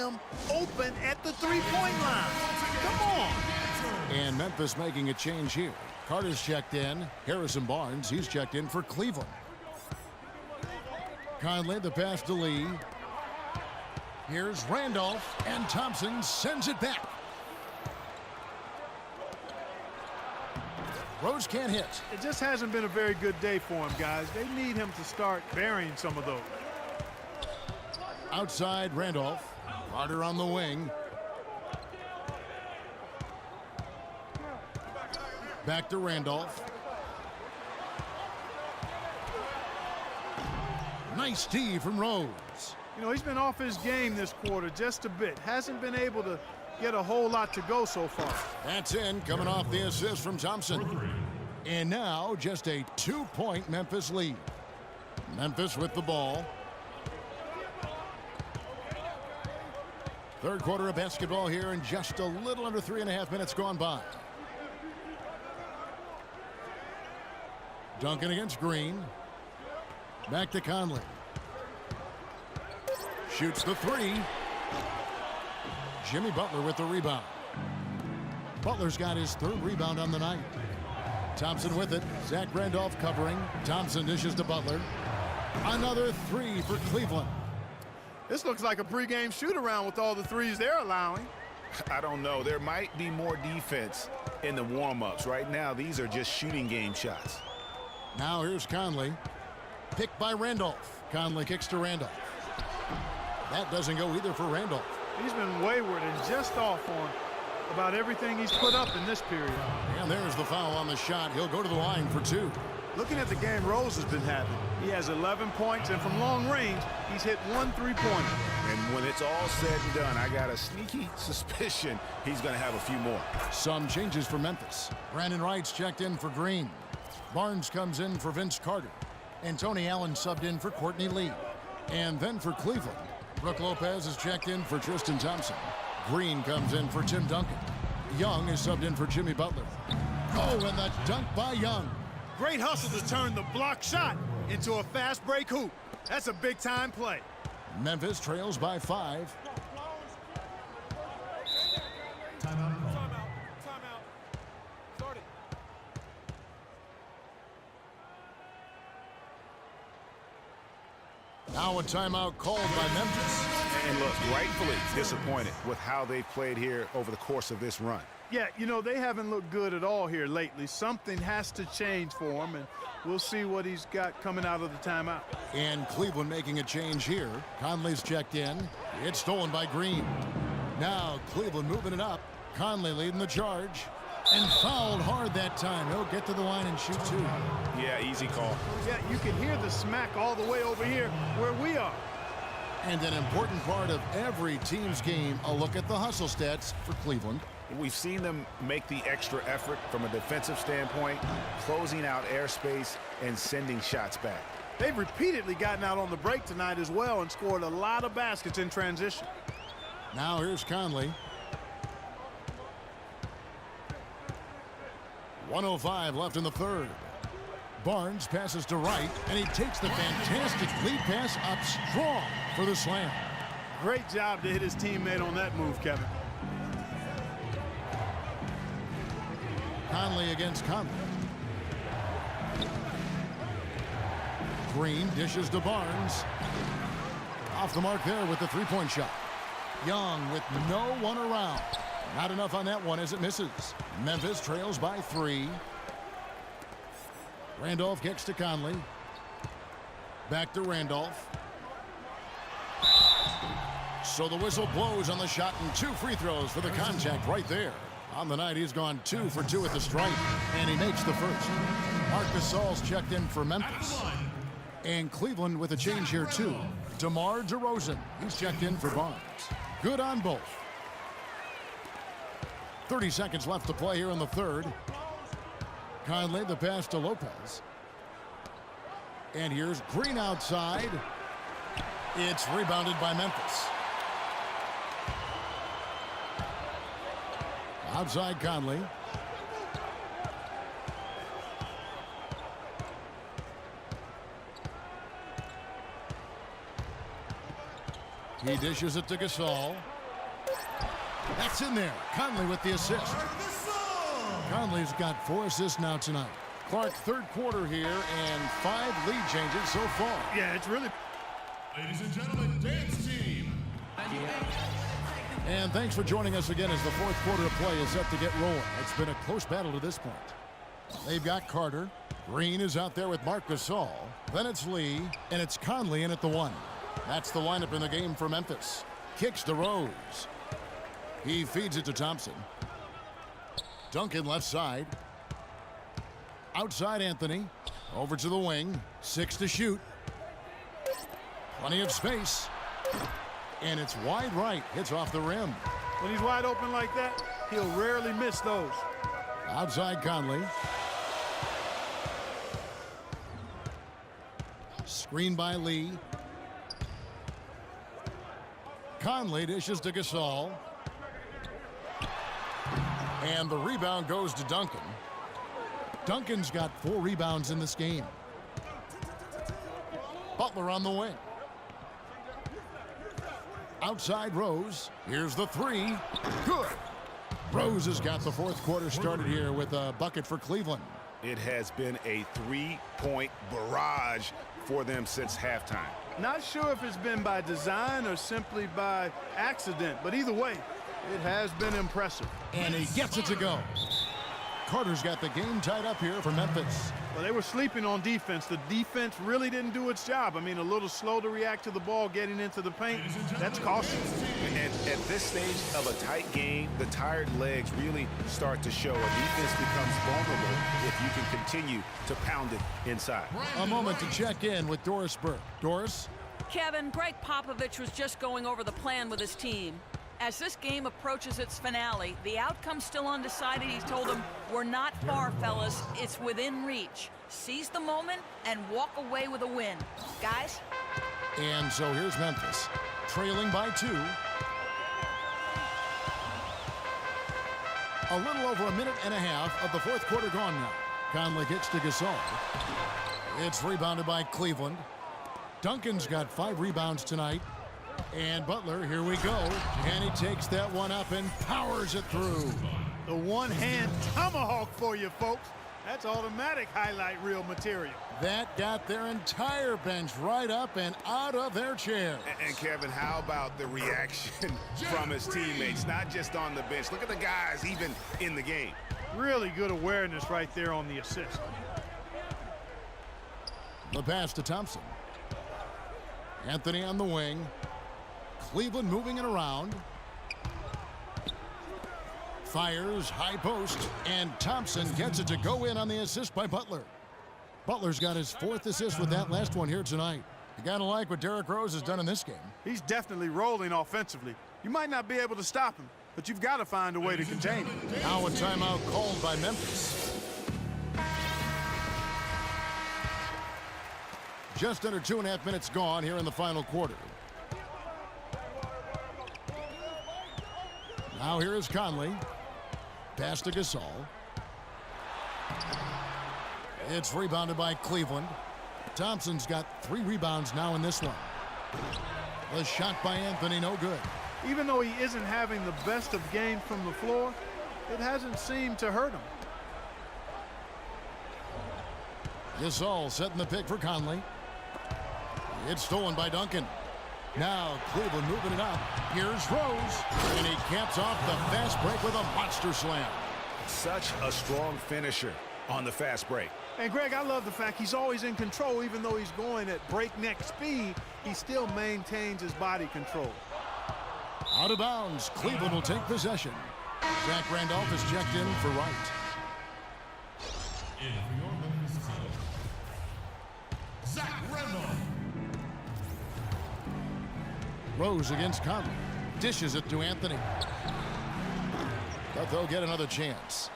him open at the three-point line. Come on. And Memphis making a change here. Carter's checked in. Harrison Barnes, he's checked in for Cleveland. Conley, the pass to Lee. Here's Randolph, and Thompson sends it back. Rose can't hit. It just hasn't been a very good day for him, guys. They need him to start burying some of those. Outside Randolph. Carter on the wing. Back to Randolph. Nice tee from Rose. You know, he's been off his game this quarter just a bit. Hasn't been able to get a whole lot to go so far. That's in, coming off the assist from Thompson. And now just a 2-point Memphis lead. Memphis with the ball. Third quarter of basketball here, and just a little under 3.5 minutes gone by. Duncan against Green. Back to Conley. Shoots the three. Jimmy Butler with the rebound. Butler's got his third rebound on the night. Thompson with it. Zach Randolph covering. Thompson dishes to Butler. Another three for Cleveland. This looks like a pregame shoot-around with all the threes they're allowing. I don't know. There might be more defense in the warm-ups. Right now, these are just shooting game shots. Now here's Conley. Picked by Randolph. Conley kicks to Randolph. That doesn't go either for Randolph. He's been wayward and just off on about everything he's put up in this period. And there's the foul on the shot. He'll go to the line for two. Looking at the game Rose has been having, he has 11 points, and from long range, he's hit 1 3-pointer. And when it's all said and done, I got a sneaky suspicion he's going to have a few more. Some changes for Memphis. Brandon Wright's checked in for Green. Barnes comes in for Vince Carter. And Tony Allen subbed in for Courtney Lee. And then for Cleveland, Brooke Lopez is checked in for Tristan Thompson. Green comes in for Tim Duncan. Young is subbed in for Jimmy Butler. Oh, and the dunk by Young. Great hustle to turn the block shot into a fast break hoop. That's a big-time play. Memphis trails by 5. Timeout. Now a timeout called by Memphis. And look, rightfully disappointed with how they've played here over the course of this run. Yeah, you know, they haven't looked good at all here lately. Something has to change for him, and we'll see what he's got coming out of the timeout. And Cleveland making a change here. Conley's checked in. It's stolen by Green. Now Cleveland moving it up. Conley leading the charge. And fouled hard that time. He'll get to the line and shoot two. Yeah, easy call. Yeah, you can hear the smack all the way over here where we are. And an important part of every team's game, a look at the hustle stats for Cleveland. We've seen them make the extra effort from a defensive standpoint, closing out airspace and sending shots back. They've repeatedly gotten out on the break tonight as well and scored a lot of baskets in transition. Now here's Conley. 1:05 left in the third. Barnes passes to Wright, and he takes the fantastic lead pass up strong for the slam. Great job to hit his teammate on that move, Kevin. Conley against Conley. Green dishes to Barnes. Off the mark there with the three-point shot. Young with no one around. Not enough on that one as it misses. Memphis trails by 3. Randolph kicks to Conley. Back to Randolph. So the whistle blows on the shot, and 2 free throws for the contact right there. On the night, he's gone 2 for 2 at the stripe, and he makes the first. Marc Gasol's checked in for Memphis. And Cleveland with a change here, too. DeMar DeRozan, he's checked in for Barnes. Good on both. 30 seconds left to play here in the third. Conley, the pass to Lopez. And here's Green outside. It's rebounded by Memphis. Outside Conley. He dishes it to Gasol. That's in there. Conley with the assist. Conley's got 4 assists now tonight. Clark, third quarter here, and 5 lead changes so far. Yeah, it's really... Ladies and gentlemen, dance team. And thanks for joining us again as the fourth quarter of play is set to get rolling. It's been a close battle to this point. They've got Carter. Green is out there with Marc Gasol. Then it's Lee, and it's Conley in at the 1. That's the lineup in the game for Memphis. Kicks to Rose. He feeds it to Thompson. Duncan left side. Outside Anthony. Over to the wing. 6 to shoot. Plenty of space. And it's wide right. Hits off the rim. When he's wide open like that, he'll rarely miss those. Outside Conley. Screen by Lee. Conley dishes to Gasol. And the rebound goes to Duncan. Duncan's got 4 rebounds in this game. Butler on the wing. Outside Rose. Here's the 3. Good. Rose has got the fourth quarter started here with a bucket for Cleveland. It has been a 3-point barrage for them since halftime. Not sure if it's been by design or simply by accident, but either way, it has been impressive. And he gets it to go. Carter's got the game tied up here for Memphis. Well, they were sleeping on defense. The defense really didn't do its job. I mean, a little slow to react to the ball getting into the paint. That's caution. And at this stage of a tight game, the tired legs really start to show. A defense becomes vulnerable if you can continue to pound it inside. A moment to check in with Doris Burke. Doris? Kevin, Greg Popovich was just going over the plan with his team. As this game approaches its finale, the outcome's still undecided. He told them, we're not far, fellas. It's within reach. Seize the moment and walk away with a win. Guys? And so here's Memphis, trailing by 2. A little over a minute and a half of the fourth quarter gone now. Conley kicks to Gasol. It's rebounded by Cleveland. Duncan's got 5 rebounds tonight. And Butler, here we go. And he takes that one up and powers it through. The one-hand tomahawk for you, folks. That's automatic highlight reel material. That got their entire bench right up and out of their chair. And Kevin, how about the reaction from his teammates, not just on the bench? Look at the guys even in the game. Really good awareness right there on the assist. The pass to Thompson. Anthony on the wing. Cleveland moving it around. Fires, high post, and Thompson gets it to go in on the assist by Butler. Butler's got his 4th assist with that last one here tonight. You gotta like what Derrick Rose has done in this game. He's definitely rolling offensively. You might not be able to stop him, but you've got to find a way to contain him. Now a timeout called by Memphis. Just under 2.5 minutes gone here in the final quarter. Now here is Conley. Pass to Gasol. It's rebounded by Cleveland. Thompson's got 3 rebounds now in this one. The shot by Anthony, no good. Even though he isn't having the best of games from the floor, it hasn't seemed to hurt him. Gasol setting the pick for Conley. It's stolen by Duncan. Now Cleveland moving it up. Here's Rose. And he caps off the fast break with a monster slam. Such a strong finisher on the fast break. And Greg, I love the fact he's always in control. Even though he's going at breakneck speed, he still maintains his body control. Out of bounds. Cleveland will take possession. Zach Randolph is checked in for Wright. In for your Memphis team, Zach Randolph. Rose against Conley. Dishes it to Anthony. But they'll get another chance.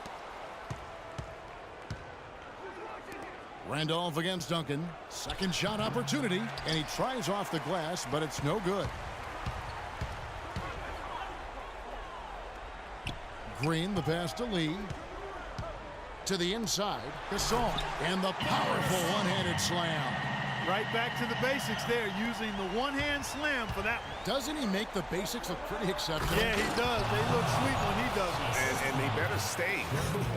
Randolph against Duncan. Second shot opportunity. And he tries off the glass, but it's no good. Green, the pass to Lee. To the inside. Gasol. And the powerful one-handed slam. Right back to the basics there, using the one-hand slam for that one. Doesn't he make the basics look pretty exceptional? Yeah, he does. They look sweet when he does it. And he better stay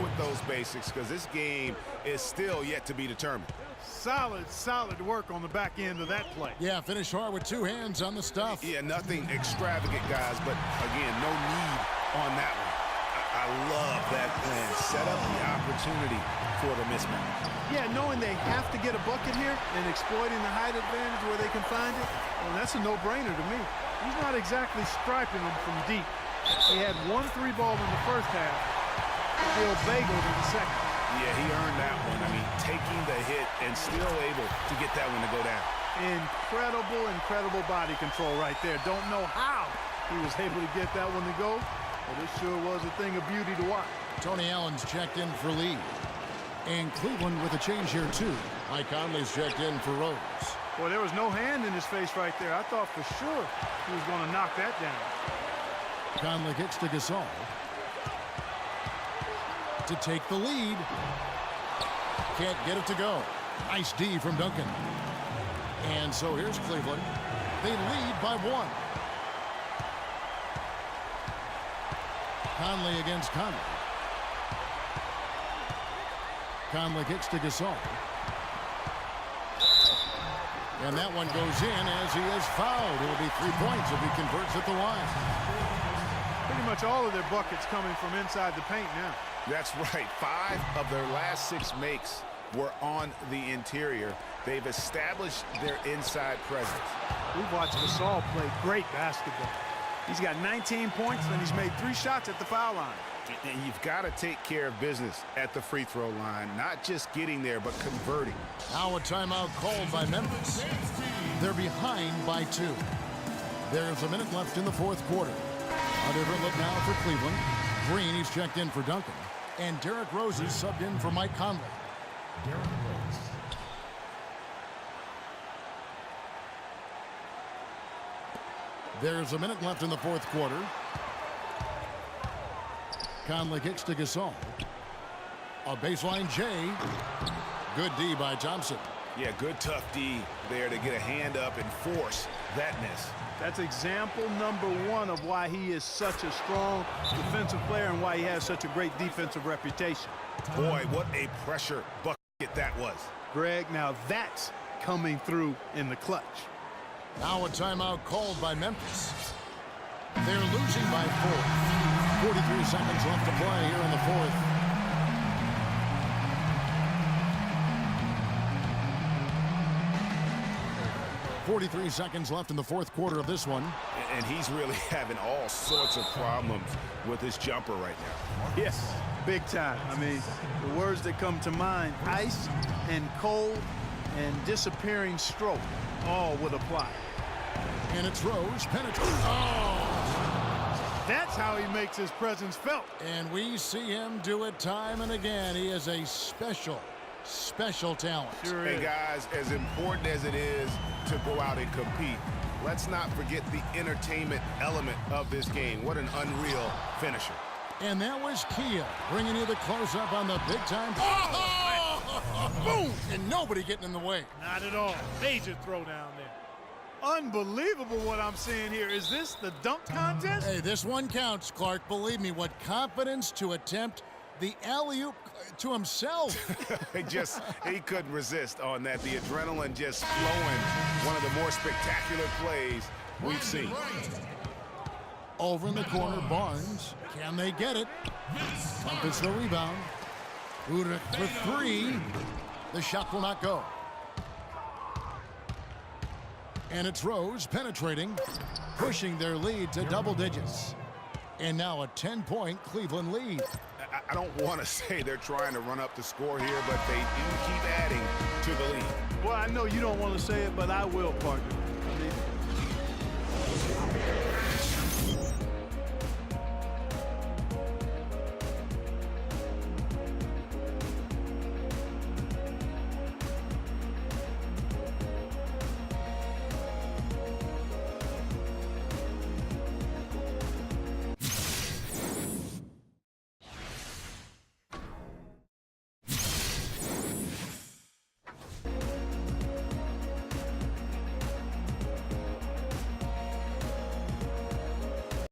with those basics because this game is still yet to be determined. Solid work on the back end of that play. Yeah, finish hard with two hands on the stuff. Yeah, nothing extravagant, guys, but again, no need on that one. I love that plan. Set up the opportunity for the mismatch. Yeah, knowing they have to get a bucket here and exploiting the height advantage where they can find it, well, that's a no-brainer to me. He's not exactly striping them from deep. He had 1 3-ball in the first half, still bageled in the second. Yeah, he earned that one. I mean, taking the hit and still able to get that one to go down. Incredible body control right there. Don't know how he was able to get that one to go, but it sure was a thing of beauty to watch. Tony Allen's checked in for Lee. And Cleveland with a change here, too. Mike Conley's checked in for Rose. Boy, there was no hand in his face right there. I thought for sure he was going to knock that down. Conley kicks to Gasol to take the lead. Can't get it to go. Nice D from Duncan. And so here's Cleveland. They lead by 1. Conley against Conley. Conley kicks to Gasol. And that one goes in as he is fouled. It'll be 3 points if he converts at the line. Pretty much all of their buckets coming from inside the paint now. That's right. 5 of their last 6 makes were on the interior. They've established their inside presence. We've watched Gasol play great basketball. He's got 19 points, and he's made 3 shots at the foul line. And you've got to take care of business at the free throw line, not just getting there, but converting. Now a timeout called by Memphis. They're behind by 2. There's a minute left in the 4th quarter. A different look now for Cleveland. Green, he's checked in for Duncan. And Derrick Rose is subbed in for Mike Conley. Derrick Rose. There's a minute left in the 4th quarter. Conley kicks to Gasol. A baseline J. Good D by Thompson. Yeah, good tough D there to get a hand up and force that miss. That's example number 1 of why he is such a strong defensive player and why he has such a great defensive reputation. Boy, what a pressure bucket that was. Greg, now that's coming through in the clutch. Now a timeout called by Memphis. They're losing by 4. 43 seconds left to play here in the 4th. .43 seconds left in the 4th quarter of this one. And he's really having all sorts of problems with his jumper right now. Yes, big time. I mean, the words that come to mind, ice and cold and disappearing stroke, all would apply. And it's Rose penetrating. Oh! That's how he makes his presence felt. And we see him do it time and again. He is a special talent. Sure Hey, is. guys, as important as it is to go out and compete, let's not forget the entertainment element of this game. What an unreal finisher. And that was Kia bringing you the close-up on the big-time. Oh! Boom! And nobody getting in the way. Not at all. Major throwdown there. Unbelievable what I'm seeing here. Is this the dunk contest? Hey, this one counts, Clark. Believe me, what confidence to attempt the alley-oop to himself. He couldn't resist on that. The adrenaline just flowing. One of the more spectacular plays we've seen. Over in the corner, Barnes. Can they get it? Memphis the rebound. Udrich for 3. The shot will not go. And it's Rose penetrating, pushing their lead to double digits. And now a 10-point Cleveland lead. I don't want to say they're trying to run up the score here, but they do keep adding to the lead. Well, I know you don't want to say it, but I will, partner.